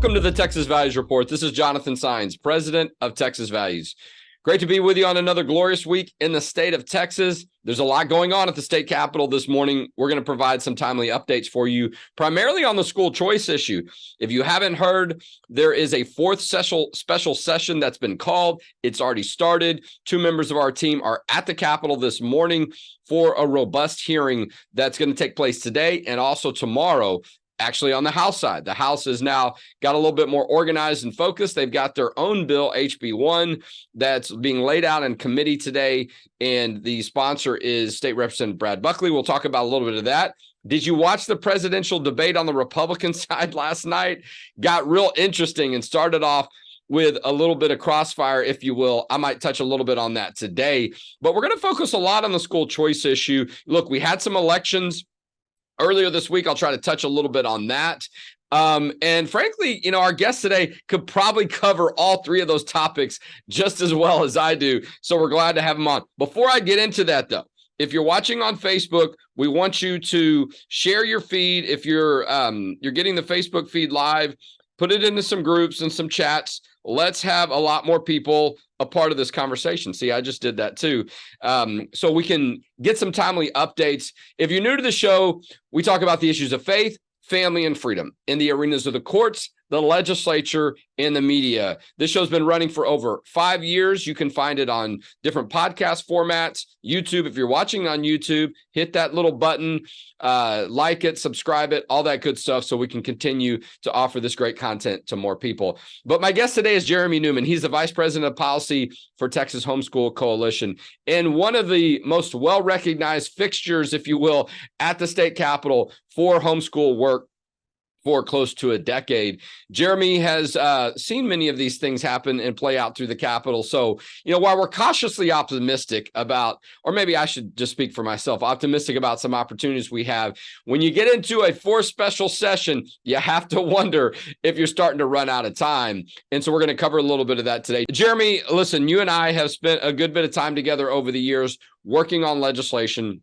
Welcome to the Texas Values Report. This is Jonathan Saenz, president of Texas Values. Great to be with you on another glorious week in the state of Texas. There's a lot going on at the state capitol this morning. We're going to provide some timely updates for you, primarily on the school choice issue. If you haven't heard, there is a fourth special session that's been called. It's already started. 2 members of our team are at the Capitol this morning for a robust hearing that's going to take place today and also tomorrow. Actually, on the House side, the House has now got a little bit more organized and focused. They've got their own bill, HB1, that's being laid out in committee today, and the sponsor is State Representative Brad Buckley. We'll talk about a little bit of that. Did you watch the presidential debate on the Republican side last night? Got real interesting and started off with a little bit of crossfire, if you will. I might touch a little bit on that today, but we're going to focus a lot on the school choice issue. Look, we had some elections earlier this week. I'll try to touch a little bit on that. And frankly, our guest today could probably cover all 3 of those topics just as well as I do. So we're glad to have him on. Before I get into that, though, if you're watching on Facebook, we want you to share your feed. If you're getting the Facebook feed live, put it into some groups and some chats. Let's have a lot more people a part of this conversation. See, I just did that too. So we can get some timely updates. If you're new to the show, we talk about the issues of faith, family, and freedom in the arenas of the courts, the legislature, and the media. This show's been running for over 5 years. You can find it on different podcast formats, YouTube. If you're watching on YouTube, hit that little button, like it, subscribe it, all that good stuff so we can continue to offer this great content to more people. But my guest today is Jeremy Newman. He's the Vice President of Policy for Texas Homeschool Coalition and one of the most well-recognized fixtures, if you will, at the state capitol for homeschool work for close to a decade. Jeremy has seen many of these things happen and play out through the Capitol. So, while we're cautiously optimistic about, or maybe I should just speak for myself, optimistic about some opportunities we have, when you get into a 4th special session, you have to wonder if you're starting to run out of time. And so we're going to cover a little bit of that today. Jeremy, listen, you and I have spent a good bit of time together over the years working on legislation,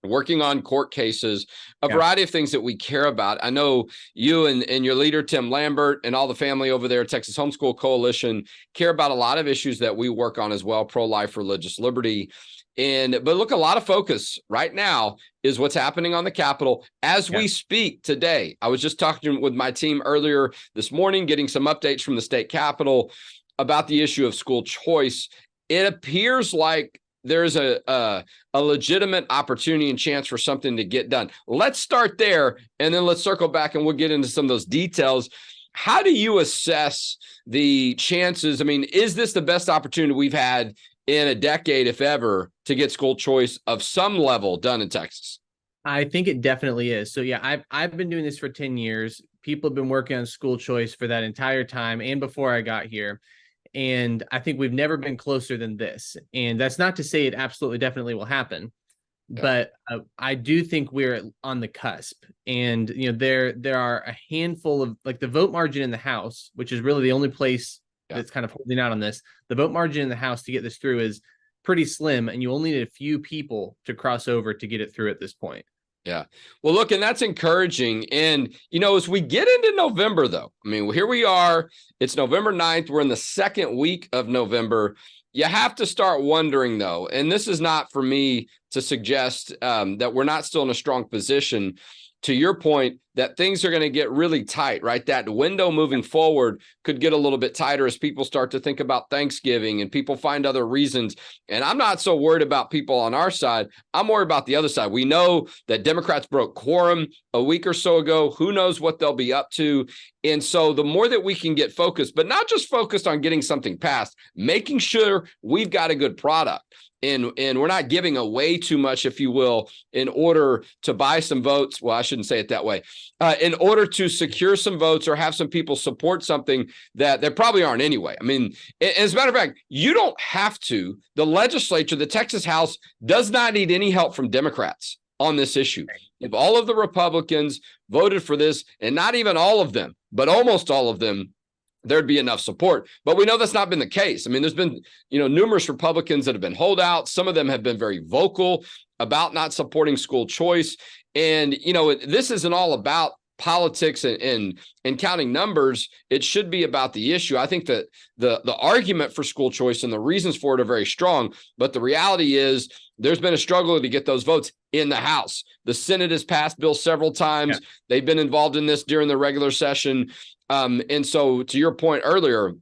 working on court cases, a variety of things that we care about. I know you and your leader, Tim Lambert, and all the family over there at Texas Homeschool Coalition care about a lot of issues that we work on as well, pro-life, religious liberty. But look, a lot of focus right now is what's happening on the Capitol as we speak today. I was just talking with my team earlier this morning, getting some updates from the state Capitol about the issue of school choice. It appears like there's a legitimate opportunity and chance for something to get done. Let's start there, and then let's circle back, and we'll get into some of those details. How do you assess the chances? I mean, is this the best opportunity we've had in a decade, if ever, to get school choice of some level done in Texas? I think it definitely is. So, I've been doing this for 10 years. People have been working on school choice for that entire time and before I got here. And I think we've never been closer than this. And that's not to say it absolutely definitely will happen, but I do think we're on the cusp. And, there are a handful of, like, the vote margin in the House, which is really the only place that's kind of holding out on this. The vote margin in the House to get this through is pretty slim, and you only need a few people to cross over to get it through at this point. Yeah. Well, look, and that's encouraging. And, as we get into November, though, I mean, here we are. It's November 9th. We're in the 2nd week of November. You have to start wondering, though, and this is not for me to suggest that we're not still in a strong position. To your point, that things are going to get really tight, right? That window moving forward could get a little bit tighter as people start to think about Thanksgiving and people find other reasons. And I'm not so worried about people on our side. I'm worried about the other side. We know that Democrats broke quorum a week or so ago. Who knows what they'll be up to? And so the more that we can get focused, but not just focused on getting something passed, making sure we've got a good product. And we're not giving away too much, if you will, in order to buy some votes. Well, I shouldn't say it that way. In order to secure some votes or have some people support something that there probably aren't anyway. I mean, as a matter of fact, you don't have to. The legislature, the Texas House, does not need any help from Democrats on this issue. If all of the Republicans voted for this, and not even all of them, but almost all of them, there'd be enough support. But we know that's not been the case. I mean, there's been, numerous Republicans that have been holdouts. Some of them have been very vocal about not supporting school choice. And, this isn't all about politics and counting numbers. It should be about the issue. I think that the argument for school choice and the reasons for it are very strong, but the reality is there's been a struggle to get those votes in the House. The Senate has passed bills several times. Yeah. They've been involved in this during the regular session. And so to your point earlier,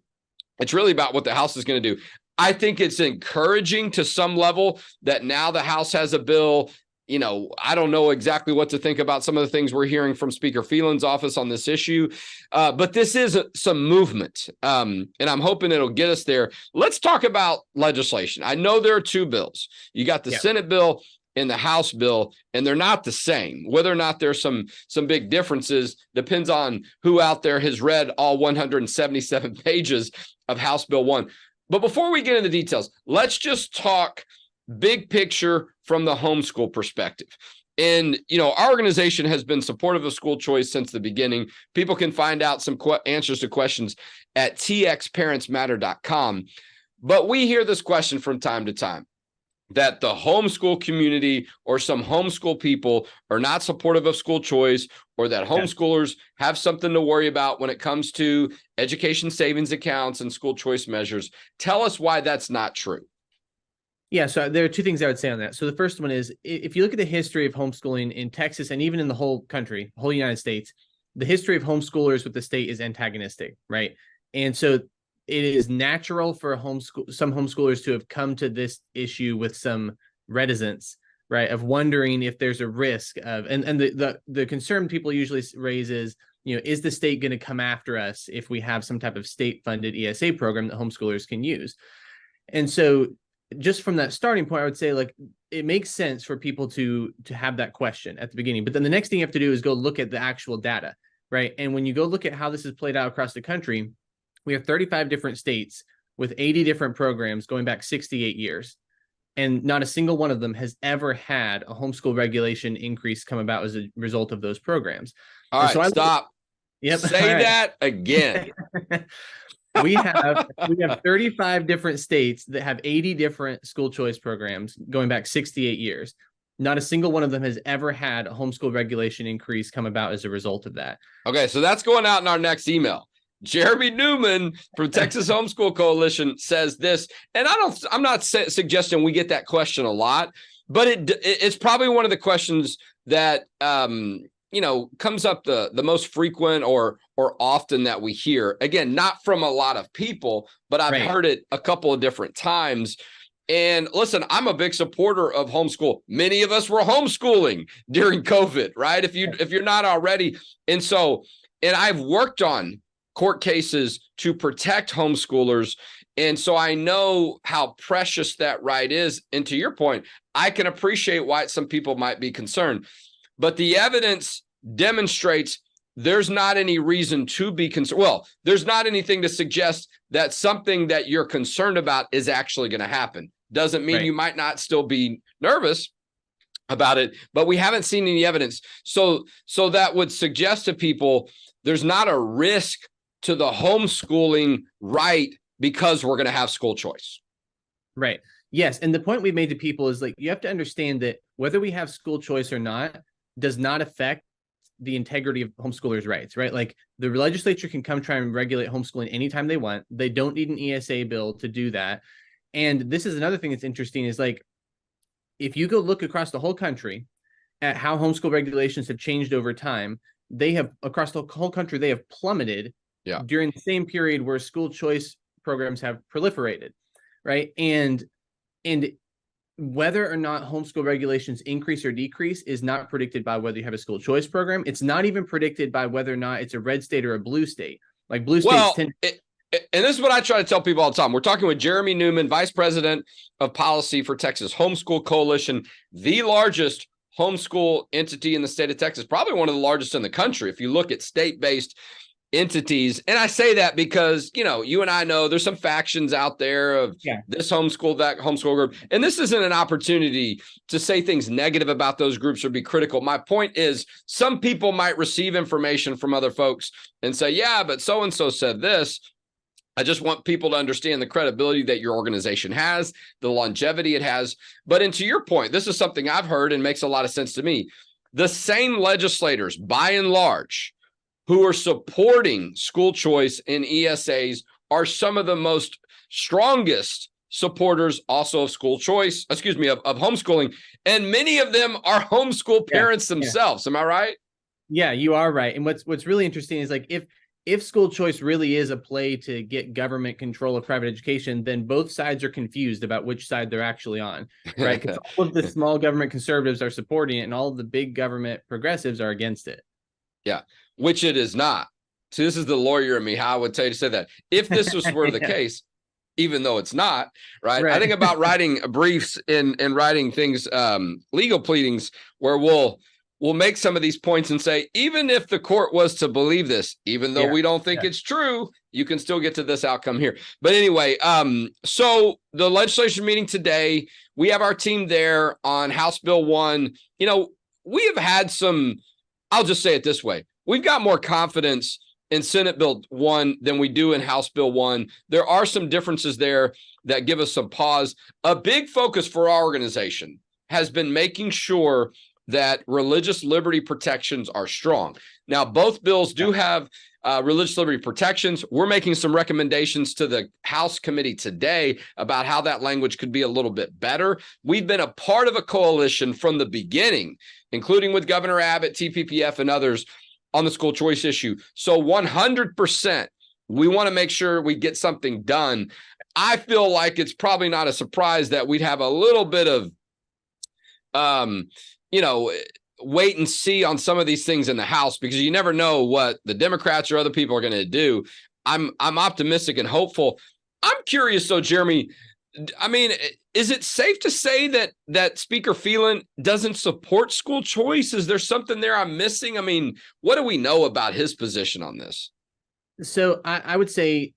it's really about what the House is going to do. I think it's encouraging to some level that now the House has a bill. You know, I don't know exactly what to think about some of the things we're hearing from Speaker Phelan's office on this issue, but this is some movement, and I'm hoping it'll get us there. Let's talk about legislation. I know there are two bills. You got the Senate bill and the House bill, and they're not the same. Whether or not there's some big differences depends on who out there has read all 177 pages of House Bill 1. But before we get into the details, let's just talk big picture from the homeschool perspective. And, you know, our organization has been supportive of school choice since the beginning. People can find out some answers to questions at txparentsmatter.com. But we hear this question from time to time, that the homeschool community or some homeschool people are not supportive of school choice, or that homeschoolers have something to worry about when it comes to education savings accounts and school choice measures. Tell us why that's not true. Yeah, so there are two things I would say on that. So the first one is, if you look at the history of homeschooling in Texas and even in the whole country, whole United States, the history of homeschoolers with the state is antagonistic, right? And so it is natural for some homeschoolers to have come to this issue with some reticence, right? Of wondering if there's a risk of, and the concern people usually raise is, you know, is the state going to come after us if we have some type of state-funded ESA program that homeschoolers can use? And so just from that starting point, I would say, like, it makes sense for people to have that question at the beginning. But then the next thing you have to do is go look at the actual data, right? And when you go look at how this is played out across the country, we have 35 different states with 80 different programs going back 68 years. And not a single one of them has ever had a homeschool regulation increase come about as a result of those programs. All right, so stop. Yep. Say that again. We have 35 different states that have 80 different school choice programs going back 68 years. Not a single one of them has ever had a homeschool regulation increase come about as a result of that. Okay, so that's going out in our next email. Jeremy Newman from Texas Homeschool Coalition says this, and I'm not suggesting we get that question a lot, but it's probably one of the questions that you know, comes up the most frequent or often that we hear. Again, not from a lot of people, but I've heard it a couple of different times. And listen, I'm a big supporter of homeschool. Many of us were homeschooling during COVID, right? If you're not already. And I've worked on court cases to protect homeschoolers. And so I know how precious that right is. And to your point, I can appreciate why some people might be concerned. But the evidence demonstrates there's not any reason to be concerned. Well, there's not anything to suggest that something that you're concerned about is actually going to happen. Doesn't mean you might not still be nervous about it, but we haven't seen any evidence. So that would suggest to people there's not a risk to the homeschooling right because we're going to have school choice. Right. Yes. And the point we made to people is, like, you have to understand that whether we have school choice or not does not affect the integrity of homeschoolers' rights, right? Like, the legislature can come try and regulate homeschooling anytime they want. They don't need an ESA bill to do that. And this is another thing that's interesting is, like, if you go look across the whole country at how homeschool regulations have changed over time, they have, across the whole country, they have plummeted during the same period where school choice programs have proliferated, right? And whether or not homeschool regulations increase or decrease is not predicted by whether you have a school choice program. It's not even predicted by whether or not it's a red state or a blue state. Like, blue states tend. And this is what I try to tell people all the time. We're talking with Jeremy Newman, Vice President of Policy for Texas Homeschool Coalition, the largest homeschool entity in the state of Texas, probably one of the largest in the country if you look at state-based entities. And I say that because, you know, you and I know there's some factions out there of this homeschool, that homeschool group. And this isn't an opportunity to say things negative about those groups or be critical. My point is, some people might receive information from other folks and say, yeah, but so-and-so said this. I just want people to understand the credibility that your organization has, the longevity it has. But and to your point, this is something I've heard and makes a lot of sense to me. The same legislators, by and large, who are supporting school choice and ESAs are some of the most strongest supporters also of school choice, of homeschooling. And many of them are homeschool parents themselves. Am I right? Yeah, you are right. And what's really interesting is like if school choice really is a play to get government control of private education, then both sides are confused about which side they're actually on, right? Because all of the small government conservatives are supporting it and all of the big government progressives are against it. Yeah, which it is not. So this is the lawyer in me, how I would tell you to say that. If this were the case, even though it's not, right? I think about writing briefs and writing things, legal pleadings, where we'll make some of these points and say, even if the court was to believe this, even though we don't think it's true, you can still get to this outcome here. But anyway, so the legislature meeting today, we have our team there on House Bill 1. You know, we have had some, I'll just say it this way. We've got more confidence in Senate Bill 1 than we do in House Bill 1. There are some differences there that give us some pause. A big focus for our organization has been making sure that religious liberty protections are strong. Now, both bills do have religious liberty protections. We're making some recommendations to the House committee today about how that language could be a little bit better. We've been a part of a coalition from the beginning, including with Governor Abbott, TPPF, and others, on the school choice issue. So 100%, we want to make sure we get something done. I feel like it's probably not a surprise that we'd have a little bit of, wait and see on some of these things in the House, because you never know what the Democrats or other people are going to do. I'm optimistic and hopeful. I'm curious though, Jeremy, I mean, is it safe to say that Speaker Phelan doesn't support school choice? Is there something there I'm missing? I mean, what do we know about his position on this? So I would say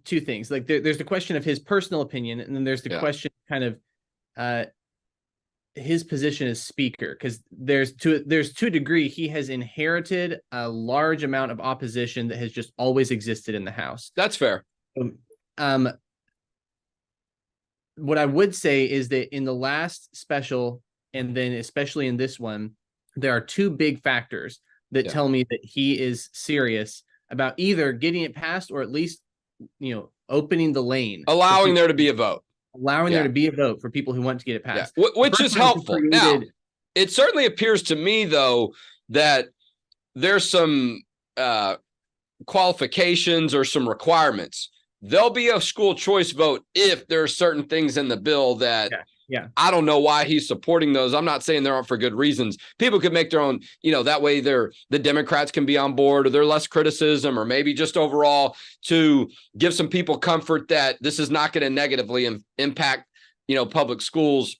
two things. Like there's the question of his personal opinion, and then there's the question kind of his position as Speaker, because there's to a degree he has inherited a large amount of opposition that has just always existed in the House. That's fair. What I would say is that in the last special, and then especially in this one, there are two big factors that tell me that he is serious about either getting it passed or at least, opening the lane. Allowing there to be a vote. Allowing there to be a vote for people who want to get it passed. Which is helpful. Now, it certainly appears to me, though, that there's some qualifications or some requirements. There'll be a school choice vote if there are certain things in the bill that I don't know why he's supporting those. I'm not saying they aren't for good reasons. People could make their own, that way the Democrats can be on board, or there's less criticism, or maybe just overall to give some people comfort that this is not going to negatively impact, public schools.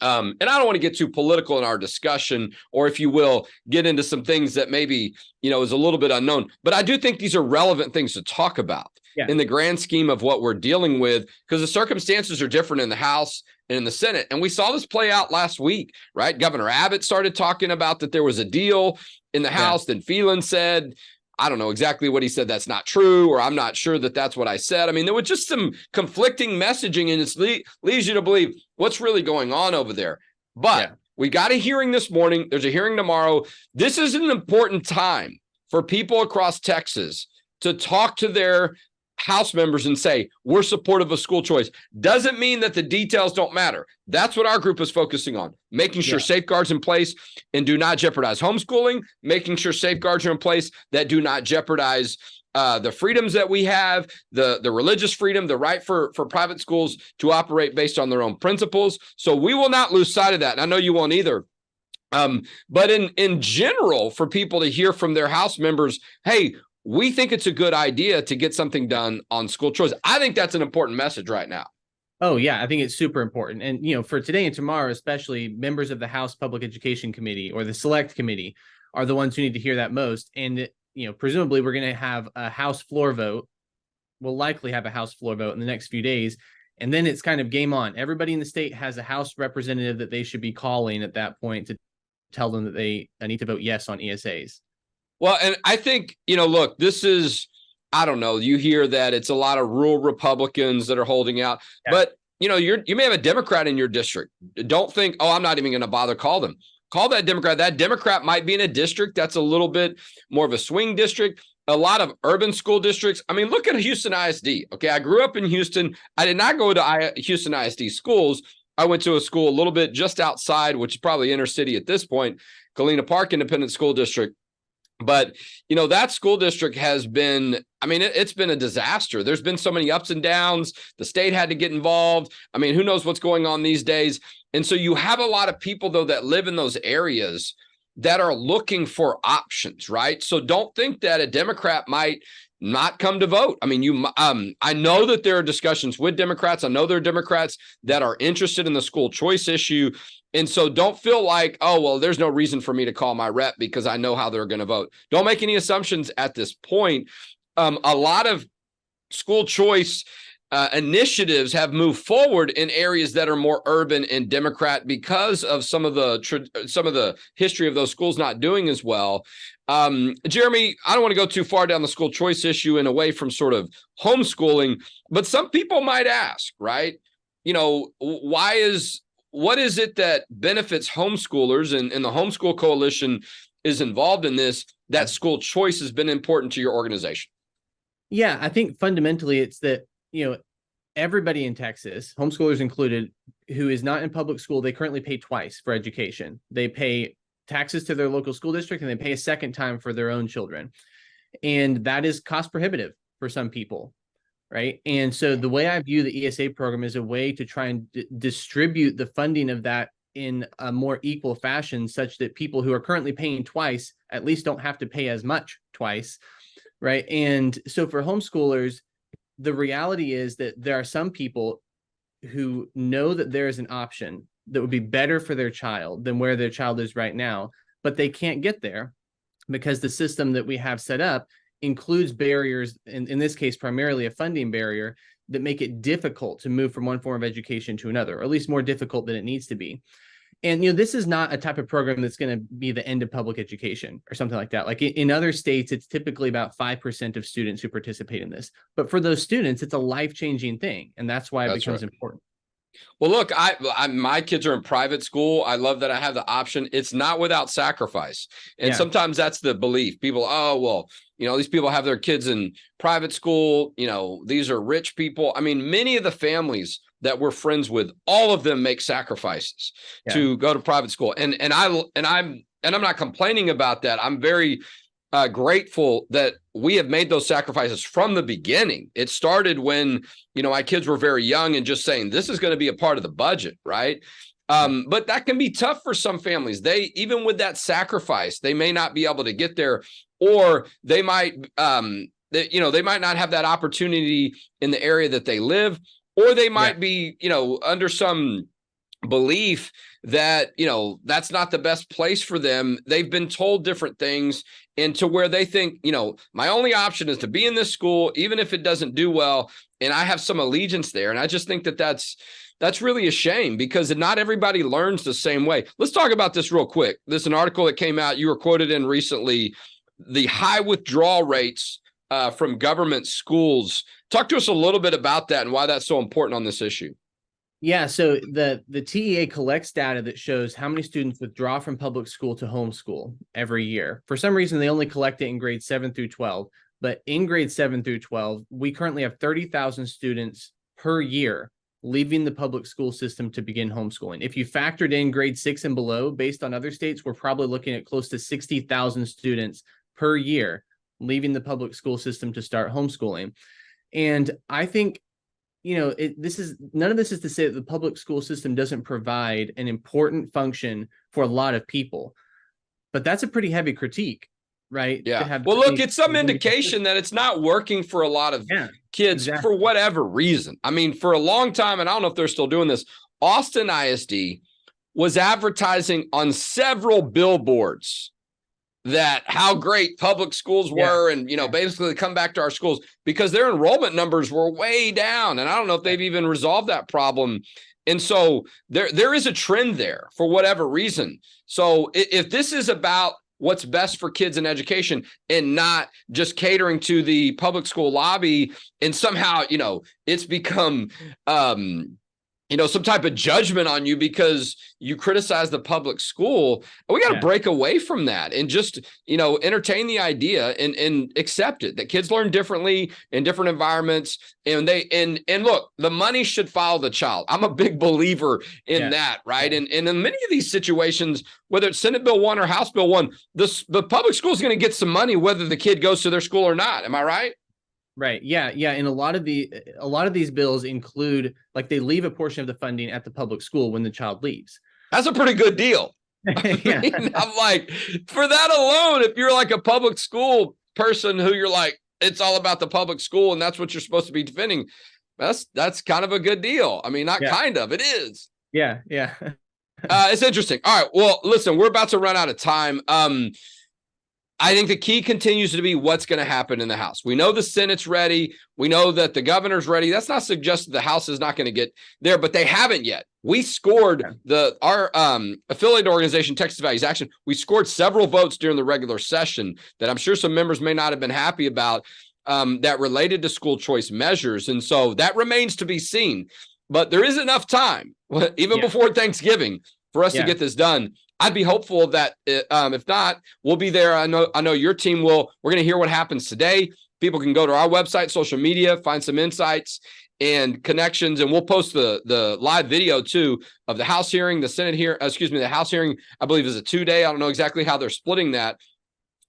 And I don't want to get too political in our discussion, or if you will, get into some things that maybe, is a little bit unknown. But I do think these are relevant things to talk about in the grand scheme of what we're dealing with, because the circumstances are different in the House and in the Senate. And we saw this play out last week, right? Governor Abbott started talking about that there was a deal in the House. Then Phelan said, I don't know exactly what he said, that's not true, or I'm not sure that that's what I said. I mean, there was just some conflicting messaging, and it leads you to believe what's really going on over there. But we got a hearing this morning. There's a hearing tomorrow. This is an important time for people across Texas to talk to their House members and say, we're supportive of school choice. Doesn't mean that the details don't matter. That's what our group is focusing on, making sure safeguards in place and do not jeopardize homeschooling, making sure safeguards are in place that do not jeopardize the freedoms that we have, the religious freedom, the right for private schools to operate based on their own principles. So we will not lose sight of that. And I know you won't either. But in general, for people to hear from their House members, hey, we think it's a good idea to get something done on school choice. I think that's an important message right now. Oh, yeah, I think it's super important. And, for today and tomorrow, especially members of the House Public Education Committee or the Select Committee are the ones who need to hear that most. And, presumably we're going to have a House floor vote. We'll likely have a House floor vote in the next few days. And then it's kind of game on. Everybody in the state has a House representative that they should be calling at that point to tell them that they need to vote yes on ESAs. Well, and I think, look, this is, I don't know, you hear that it's a lot of rural Republicans that are holding out, but, you may have a Democrat in your district. Don't think, I'm not even going to bother call them. call that Democrat. That Democrat might be in a district that's a little bit more of a swing district. A lot of urban school districts. I mean, look at Houston ISD. Okay, I grew up in Houston. I did not go to Houston ISD schools. I went to a school a little bit just outside, which is probably inner city at this point, Galena Park Independent School District. But, that school district has been, it's been a disaster. There's been so many ups and downs. The state had to get involved. Who knows what's going on these days? And so you have a lot of people, though, that live in those areas that are looking for options, right? So don't think that a Democrat might not come to vote. I know that there are discussions with Democrats. I know there are Democrats that are interested in the school choice issue. And so don't feel like, oh, well, there's no reason for me to call my rep because I know how they're going to vote. Don't make any assumptions at this point. A lot of school choice initiatives have moved forward in areas that are more urban and Democrat because of some of the history of those schools not doing as well. Jeremy, I don't want to go too far down the school choice issue and away from sort of homeschooling, but some people might ask, right? What is it that benefits homeschoolers, and the Homeschool Coalition is involved in this, that school choice has been important to your organization? Yeah, I think fundamentally it's that, everybody in Texas, homeschoolers included, who is not in public school, they currently pay twice for education. They pay taxes to their local school district and they pay a second time for their own children. And that is cost prohibitive for some people, right? And so the way I view the ESA program is a way to try and distribute the funding of that in a more equal fashion, such that people who are currently paying twice at least don't have to pay as much twice, right? And so for homeschoolers, the reality is that there are some people who know that there is an option that would be better for their child than where their child is right now, but they can't get there because the system that we have set up includes barriers, in this case, primarily a funding barrier, that make it difficult to move from one form of education to another, or at least more difficult than it needs to be. And, this is not a type of program that's going to be the end of public education or something like that. Like in other states, it's typically about 5% of students who participate in this. But for those students, it's a life-changing thing. And that's why it becomes important. Well, look, my kids are in private school. I love that I have the option. It's not without sacrifice. And sometimes that's the belief. People, oh, well, these people have their kids in private school. These are rich people. Many of the families that we're friends with, all of them make sacrifices to go to private school. And I'm not complaining about that. I'm very grateful that we have made those sacrifices from the beginning. It started when, my kids were very young and just saying, this is going to be a part of the budget, right? But that can be tough for some families. Even with that sacrifice, they may not be able to get there, or they might, they might not have that opportunity in the area that they live, or they might be, under some belief that, that's not the best place for them. They've been told different things, and to where they think, my only option is to be in this school, even if it doesn't do well. And I have some allegiance there. And I just think that that's really a shame, because not everybody learns the same way. Let's talk about this real quick. There's an article that came out, you were quoted in recently, the high withdrawal rates from government schools. Talk to us a little bit about that and why that's so important on this issue. Yeah, so the TEA collects data that shows how many students withdraw from public school to homeschool every year. For some reason, they only collect it in grades 7 through 12. But in grades 7 through 12, we currently have 30,000 students per year leaving the public school system to begin homeschooling. If you factored in grade 6 and below, based on other states, we're probably looking at close to 60,000 students per year leaving the public school system to start homeschooling. And I think, none of this is to say that the public school system doesn't provide an important function for a lot of people, but that's a pretty heavy critique, right? Yeah. Well, look, it's some indication that it's not working for a lot of kids for whatever reason. For a long time, and I don't know if they're still doing this, Austin ISD was advertising on several billboards that how great public schools were, and basically come back to our schools, because their enrollment numbers were way down. And I don't know if they've even resolved that problem. And so there is a trend there for whatever reason. So if this is about what's best for kids in education and not just catering to the public school lobby, and somehow, it's become some type of judgment on you because you criticize the public school. We got to break away from that and just, entertain the idea and accept it, that kids learn differently in different environments. And look, the money should follow the child. I'm a big believer in that. Right. And in many of these situations, whether it's Senate Bill 1 or House Bill 1, the public school is going to get some money, whether the kid goes to their school or not. Am I right? Right. Yeah. Yeah. And a lot of these bills include, like, they leave a portion of the funding at the public school when the child leaves. That's a pretty good deal. Yeah. I'm like, for that alone, if you're like a public school person who you're like, it's all about the public school and that's what you're supposed to be defending, that's kind of a good deal. I mean, kind of, it is. Yeah. Yeah. It's interesting. All right. Well, listen, we're about to run out of time. I think the key continues to be what's going to happen in the House. We know the Senate's ready. We know that the governor's ready. That's not suggested the House is not going to get there, but they haven't yet. We scored our affiliate organization, Texas Values Action. We scored several votes during the regular session that I'm sure some members may not have been happy about, that related to school choice measures. And so that remains to be seen, but there is enough time, even before Thanksgiving, for us to get this done. I'd be hopeful that if not, we'll be there. I know your team will. We're going to hear what happens today. People can go to our website, social media, find some insights and connections, and we'll post the live video too of the House hearing, the House hearing, I believe, is a 2-day. I don't know exactly how they're splitting that,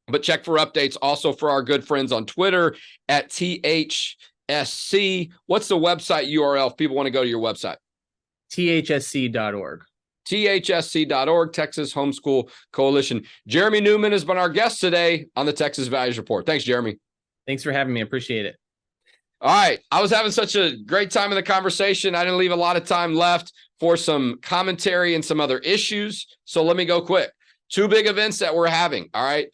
but check for updates also for our good friends on Twitter at THSC. What's the website URL if people want to go to your website? THSC.org. THSC.org, Texas Homeschool Coalition. Jeremy Newman has been our guest today on the Texas Values Report. Thanks, Jeremy. Thanks for having me. I appreciate it. All right. I was having such a great time in the conversation. I didn't leave a lot of time left for some commentary and some other issues. So let me go quick. 2 big events that we're having. All right.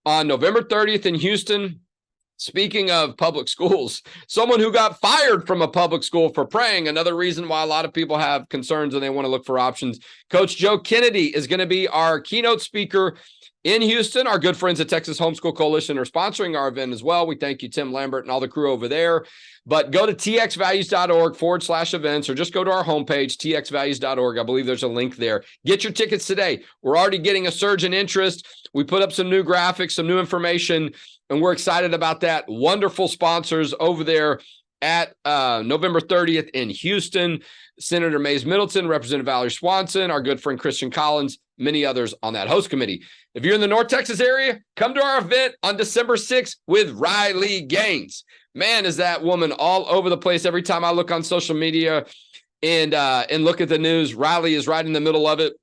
On November 30th in Houston, speaking of public schools, someone who got fired from a public school for praying, another reason why a lot of people have concerns and they want to look for options. Coach Joe Kennedy is going to be our keynote speaker in Houston. Our good friends at Texas Homeschool Coalition are sponsoring our event as well. We thank you, Tim Lambert, and all the crew over there. But go to txvalues.org/events, or just go to our homepage, txvalues.org. I believe there's a link there. Get your tickets today. We're already getting a surge in interest. We put up some new graphics, some new information, and we're excited about that. Wonderful sponsors over there at November 30th in Houston. Senator Mays Middleton, Representative Valerie Swanson, our good friend Christian Collins, many others on that host committee. If you're in the North Texas area, come to our event on December 6th with Riley Gaines. Man, is that woman all over the place. Every time I look on social media and look at the news, Riley is right in the middle of it.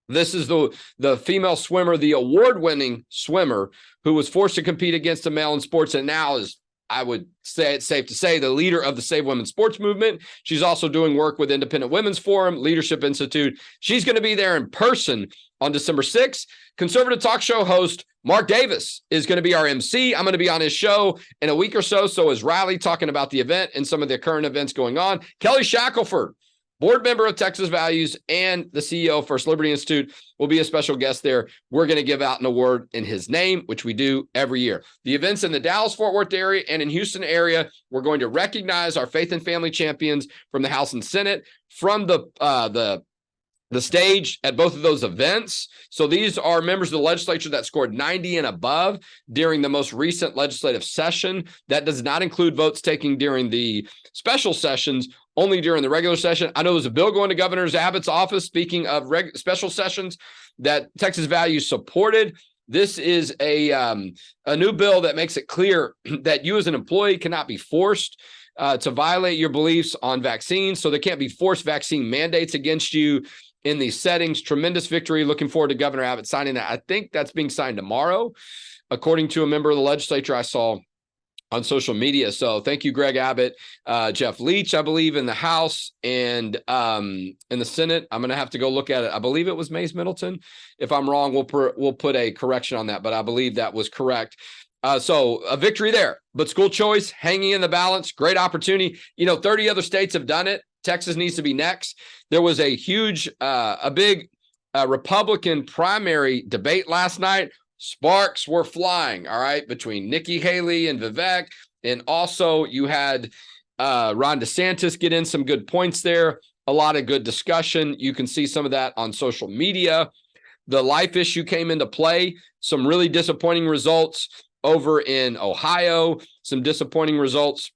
This is the female swimmer, the award-winning swimmer who was forced to compete against a male in sports and now is, I would say it's safe to say, the leader of the Save Women's Sports movement. She's also doing work with Independent Women's Forum, Leadership Institute. She's going to be there in person on December 6th. Conservative talk show host Mark Davis is going to be our MC. I'm going to be on his show in a week or so. So is Riley, talking about the event and some of the current events going on. Kelly Shackelford, board member of Texas Values and the CEO of First Liberty Institute, will be a special guest there. We're going to give out an award in his name, which we do every year. The events in the Dallas-Fort Worth area and in Houston area, we're going to recognize our faith and family champions from the House and Senate from the stage at both of those events. So these are members of the legislature that scored 90 and above during the most recent legislative session. That does not include votes taken during the special sessions, only during the regular session. I know there's a bill going to Governor Abbott's office, speaking of special sessions, that Texas Values supported. This is a new bill that makes it clear that you as an employee cannot be forced to violate your beliefs on vaccines. So there can't be forced vaccine mandates against you in these settings. Tremendous victory. Looking forward to Governor Abbott signing that. I think that's being signed tomorrow, according to a member of the legislature I saw on social media. So thank you, Greg Abbott, Jeff Leach, I believe, in the House, and in the Senate. I'm going to have to go look at it. I believe it was Mays Middleton. If I'm wrong, we'll put a correction on that, but I believe that was correct. So a victory there, but school choice hanging in the balance. Great opportunity. 30 other states have done it. Texas needs to be next. There was a big Republican primary debate last night. Sparks were flying, all right, between Nikki Haley and Vivek. And also you had Ron DeSantis get in some good points there. a lot of good discussion. You can see some of that on social media. The life issue came into play, some really disappointing results over in Ohio, some disappointing results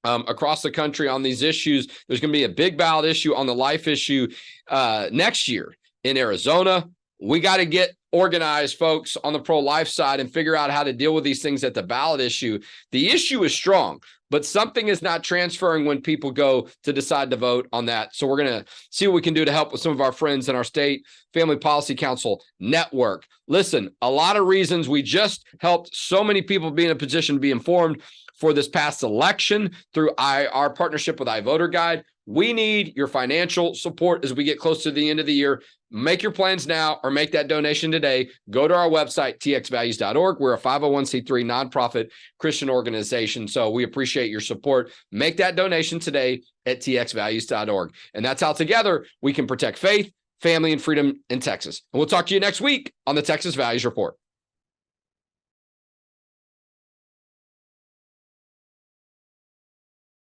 across the country on these issues. There's going to be a big ballot issue on the life issue next year in Arizona. We got to get organized, folks, on the pro-life side and figure out how to deal with these things at the ballot issue. The issue is strong, but something is not transferring when people go to decide to vote on that. So we're going to see what we can do to help with some of our friends in our state Family Policy Council network. Listen, a lot of reasons. We just helped so many people be in a position to be informed for this past election through our partnership with iVoter Guide. We need your financial support as we get close to the end of the year. Make your plans now or make that donation today. Go to our website, txvalues.org. We're a 501c3 nonprofit Christian organization, so we appreciate your support. Make that donation today at txvalues.org. And that's how together we can protect faith, family, and freedom in Texas. And we'll talk to you next week on the Texas Values Report.